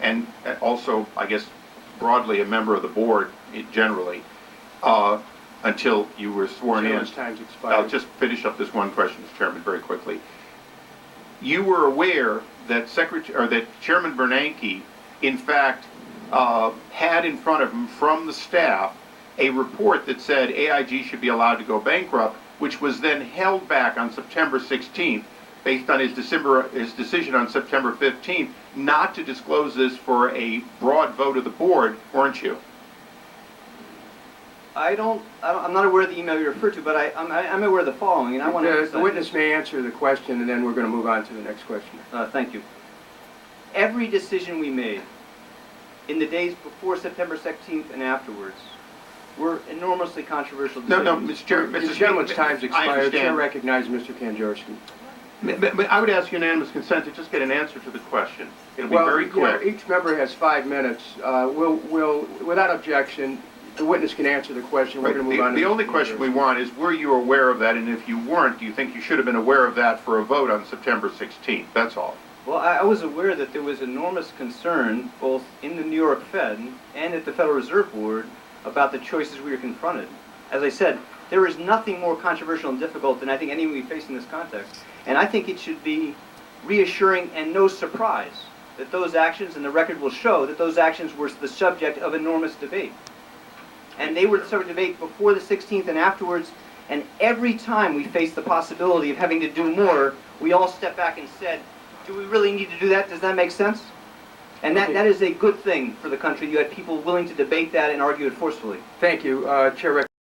and also, I guess, broadly a member of the board generally, until you were sworn in. Time's expired. I'll just finish up this one question, Mr. Chairman, very quickly. You were aware that Chairman Bernanke, in fact, had in front of him from the staff a report that said AIG should be allowed to go bankrupt, which was then held back on September 16th, based on his decision on September 15th, not to disclose this for a broad vote of the board, weren't you? I'm not aware of the email you referred to, but I'm aware of the following, and I want to... The witness may answer the question, and then we're going to move on to the next question. Thank you. Every decision we made in the days before September 16th and afterwards were enormously controversial decisions. No, Mr. Chair, The gentleman's time's expired. Chair recognizes Mr. Kanjorski. But I would ask unanimous consent to just get an answer to the question. It'll be very quick. Each member has 5 minutes. We'll, without objection, the witness can answer the question. We're going to move on. The only question we want is, were you aware of that? And if you weren't, do you think you should have been aware of that for a vote on September 16th? That's all. Well, I was aware that there was enormous concern, both in the New York Fed and at the Federal Reserve Board, about the choices we were confronted. As I said, there is nothing more controversial and difficult than I think anyone we face in this context. And I think it should be reassuring and no surprise that those actions, and the record will show, that those actions were the subject of enormous debate. And they were the subject of debate before the 16th and afterwards, and every time we faced the possibility of having to do more, we all stepped back and said, do we really need to do that? Does that make sense? And that is a good thing for the country. You had people willing to debate that and argue it forcefully. Thank you. Chair